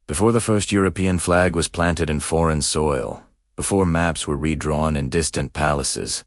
Before the first European flag was planted in foreign soil, before maps were redrawn in distant palaces,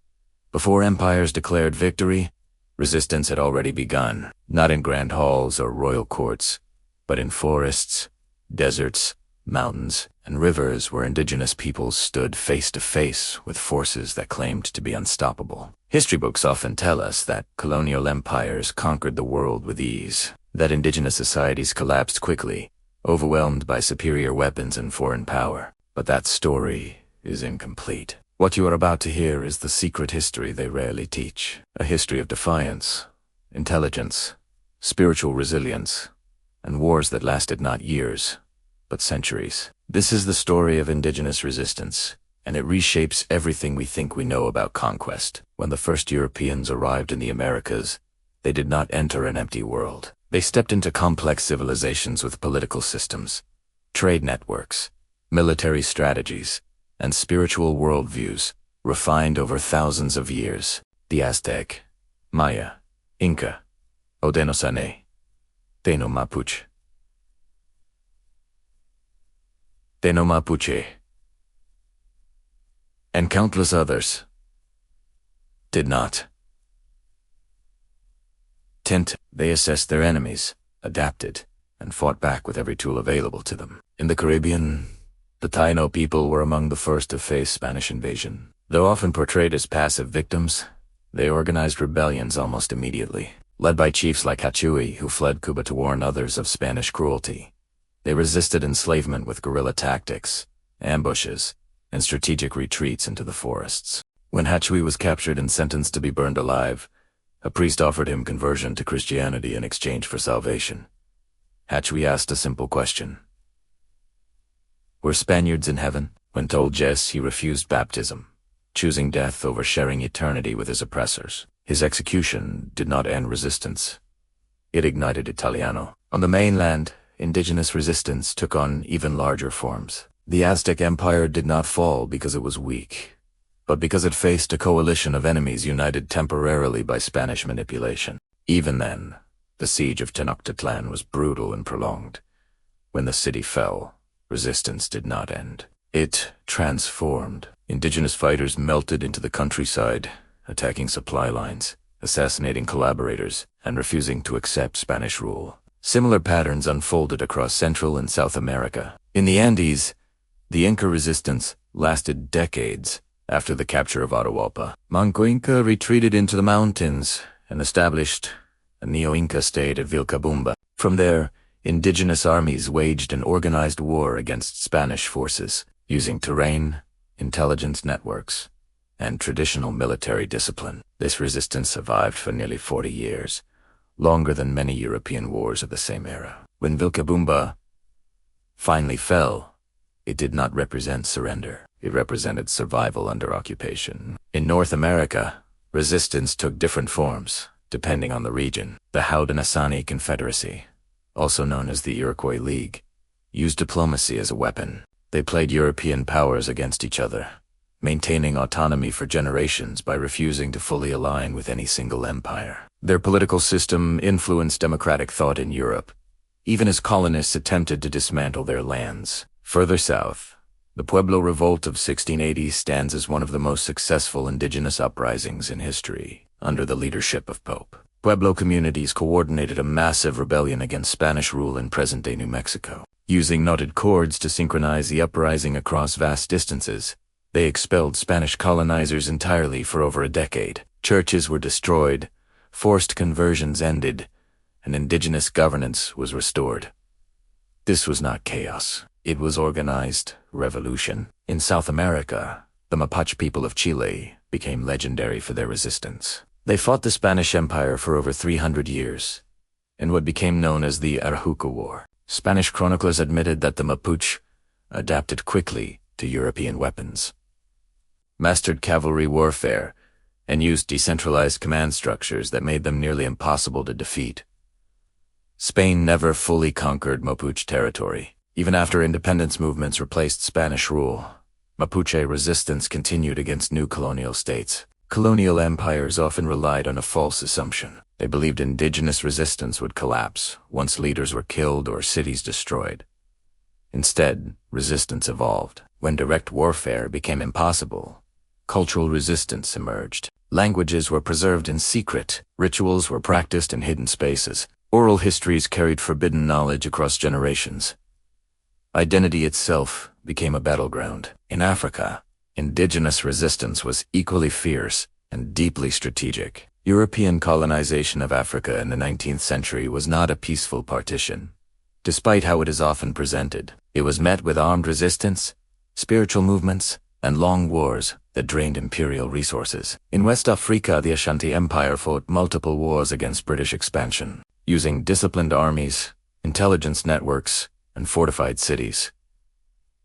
before empires declared victory, resistance had already begun, not in grand halls or royal courts, but in forests, deserts, mountains, and rivers where indigenous peoples stood face to face with forces that claimed to be unstoppable. History books often tell us that colonial empires conquered the world with ease, that indigenous societies collapsed quickly, overwhelmed by superior weapons and foreign power. But that story is incomplete. What you are about to hear is the secret history they rarely teach, a history of defiance, intelligence, spiritual resilience, and wars that lasted not years, but centuries. This is the story of indigenous resistance, and it reshapes everything we think we know about conquest. When the first Europeans arrived in the Americas, they did not enter an empty world. They stepped into complex civilizations with political systems, trade networks, military strategies, and spiritual worldviews refined over thousands of years. The Aztec, Maya, Inca, Haudenosaunee, Teno Mapuche, and countless others did not. They assessed their enemies, adapted, and fought back with every tool available to them. In the Caribbean, the Taino people were among the first to face Spanish invasion. Though often portrayed as passive victims, they organized rebellions almost immediately. Led by chiefs like Hachuy, who fled Cuba to warn others of Spanish cruelty, they resisted enslavement with guerrilla tactics, ambushes, and strategic retreats into the forests. When Hachuy was captured and sentenced to be burned alive, a priest offered him conversion to Christianity in exchange for salvation. Hachuy asked a simple question: were Spaniards in heaven? When told yes, he refused baptism, choosing death over sharing eternity with his oppressors. His execution did not end resistance. It ignited Italiano. On the mainland, indigenous resistance took on even larger forms. The Aztec Empire did not fall because it was weak, but because it faced a coalition of enemies united temporarily by Spanish manipulation. Even then, the siege of Tenochtitlan was brutal and prolonged. When the city fell, resistance did not end. It transformed. Indigenous fighters melted into the countryside, attacking supply lines, assassinating collaborators, and refusing to accept Spanish rule. Similar patterns unfolded across Central and South America. In the Andes, the Inca resistance lasted decades after the capture of Atahualpa. Manco Inca retreated into the mountains and established a Neo-Inca state at Vilcabamba. From there, indigenous armies waged an organized war against Spanish forces, using terrain, intelligence networks, and traditional military discipline. This resistance survived for nearly 40 years, longer than many European wars of the same era. When Vilcabamba finally fell, it did not represent surrender. It represented survival under occupation. In North America, resistance took different forms, depending on the region. The Haudenosaunee Confederacy, also known as the Iroquois League, used diplomacy as a weapon. They played European powers against each other, maintaining autonomy for generations by refusing to fully align with any single empire. Their political system influenced democratic thought in Europe, even as colonists attempted to dismantle their lands. Further south, the Pueblo Revolt of 1680 stands as one of the most successful indigenous uprisings in history, under the leadership of Pope. Pueblo communities coordinated a massive rebellion against Spanish rule in present-day New Mexico. Using knotted cords to synchronize the uprising across vast distances, they expelled Spanish colonizers entirely for over a decade. Churches were destroyed, forced conversions ended, and indigenous governance was restored. This was not chaos. It was organized revolution. In South America, the Mapuche people of Chile became legendary for their resistance. They fought the Spanish Empire for over 300 years, in what became known as the Arauca War. Spanish chroniclers admitted that the Mapuche adapted quickly to European weapons, mastered cavalry warfare, and used decentralized command structures that made them nearly impossible to defeat. Spain never fully conquered Mapuche territory. Even after independence movements replaced Spanish rule, Mapuche resistance continued against new colonial states. Colonial empires often relied on a false assumption. They believed indigenous resistance would collapse once leaders were killed or cities destroyed. Instead, resistance evolved. When direct warfare became impossible, cultural resistance emerged. Languages were preserved in secret, rituals were practiced in hidden spaces, oral histories carried forbidden knowledge across generations. Identity itself became a battleground. In Africa, indigenous resistance was equally fierce and deeply strategic. European colonization of Africa in the 19th century was not a peaceful partition. Despite how it is often presented, it was met with armed resistance, spiritual movements, and long wars that drained imperial resources. In West Africa, the Ashanti Empire fought multiple wars against British expansion, using disciplined armies, intelligence networks, and fortified cities.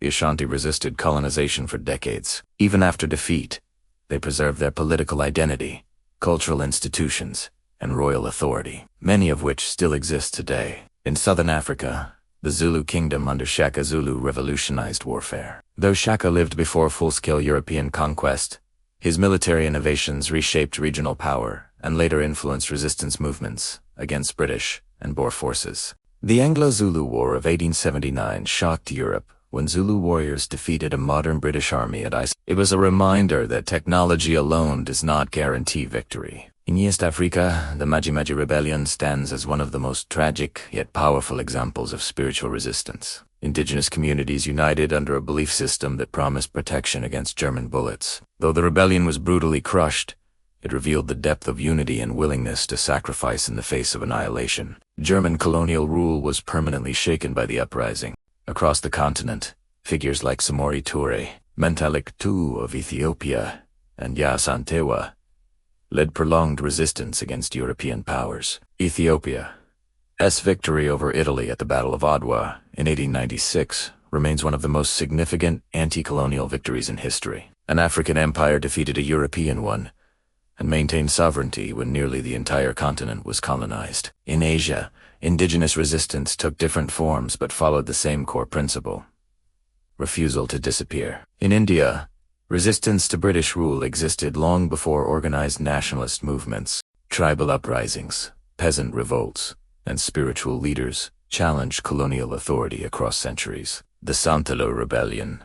The Ashanti resisted colonization for decades. Even after defeat, they preserved their political identity, cultural institutions, and royal authority, many of which still exist today. In southern Africa, the Zulu kingdom under Shaka Zulu revolutionized warfare. Though Shaka lived before full-scale European conquest, his military innovations reshaped regional power and later influenced resistance movements against British and Boer forces. The Anglo-Zulu War of 1879 shocked Europe when Zulu warriors defeated a modern British army at Ice. It was a reminder that technology alone does not guarantee victory. In East Africa, the Maji-Maji Rebellion stands as one of the most tragic yet powerful examples of spiritual resistance. Indigenous communities united under a belief system that promised protection against German bullets. Though the rebellion was brutally crushed, it revealed the depth of unity and willingness to sacrifice in the face of annihilation. German colonial rule was permanently shaken by the uprising. Across the continent, figures like Samori Toure, Mentalik II of Ethiopia, and Yasantewa led prolonged resistance against European powers. Ethiopia's victory over Italy at the Battle of Adwa in 1896 remains one of the most significant anti-colonial victories in history. An African empire defeated a European one and maintained sovereignty when nearly the entire continent was colonized. In Asia, indigenous resistance took different forms but followed the same core principle: refusal to disappear. In India, resistance to British rule existed long before organized nationalist movements. Tribal uprisings, peasant revolts, and spiritual leaders challenged colonial authority across centuries. The Santalo Rebellion,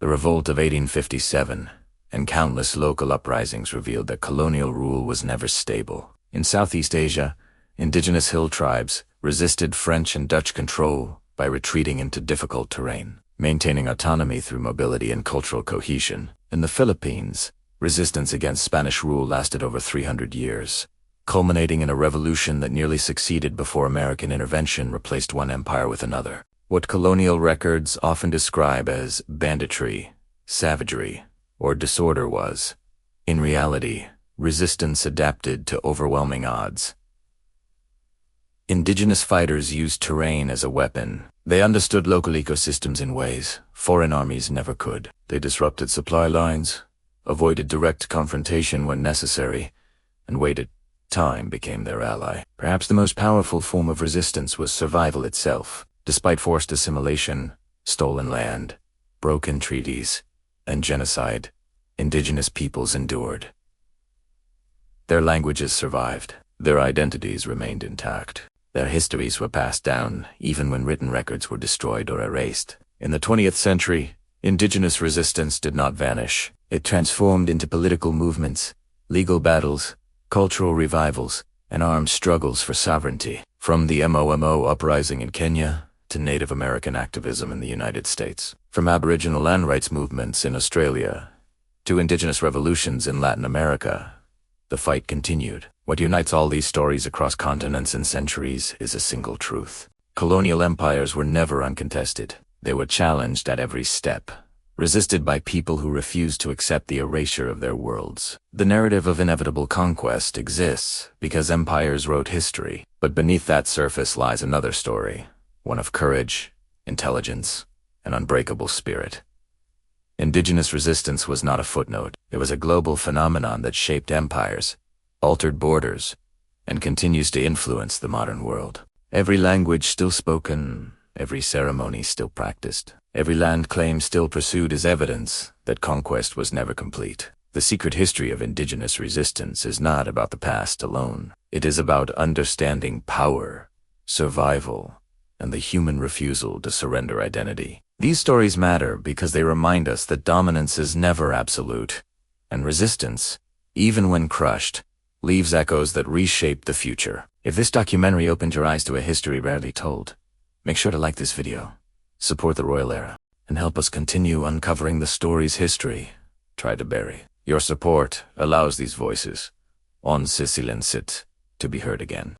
the Revolt of 1857, and countless local uprisings revealed that colonial rule was never stable. In Southeast Asia, indigenous hill tribes resisted French and Dutch control by retreating into difficult terrain, maintaining autonomy through mobility and cultural cohesion. In the Philippines, resistance against Spanish rule lasted over 300 years, culminating in a revolution that nearly succeeded before American intervention replaced one empire with another. What colonial records often describe as banditry, savagery, or disorder was, in reality, resistance adapted to overwhelming odds. Indigenous fighters used terrain as a weapon. They understood local ecosystems in ways foreign armies never could. They disrupted supply lines, avoided direct confrontation when necessary, and waited. Time became their ally. Perhaps the most powerful form of resistance was survival itself. Despite forced assimilation, stolen land, broken treaties, and genocide, indigenous peoples endured. Their languages survived. Their identities remained intact. Their histories were passed down even when written records were destroyed or erased. In the 20th century, indigenous resistance did not vanish. It transformed into political movements, legal battles, cultural revivals, and armed struggles for sovereignty. From the MOMO uprising in Kenya to Native American activism in the United States. From Aboriginal land rights movements in Australia to indigenous revolutions in Latin America, the fight continued. What unites all these stories across continents and centuries is a single truth. Colonial empires were never uncontested. They were challenged at every step, resisted by people who refused to accept the erasure of their worlds. The narrative of inevitable conquest exists because empires wrote history, but beneath that surface lies another story, one of courage, intelligence, and unbreakable spirit. Indigenous resistance was not a footnote. It was a global phenomenon that shaped empires, altered borders, and continues to influence the modern world. Every language still spoken, every ceremony still practiced, every land claim still pursued is evidence that conquest was never complete. The secret history of indigenous resistance is not about the past alone. It is about understanding power, survival, and the human refusal to surrender identity. These stories matter because they remind us that dominance is never absolute, and resistance, even when crushed, leaves echoes that reshape the future. If this documentary opened your eyes to a history rarely told, make sure to like this video, support the royal era, and help us continue uncovering the stories history tried to bury. Your support allows these voices, on silenced, to be heard again.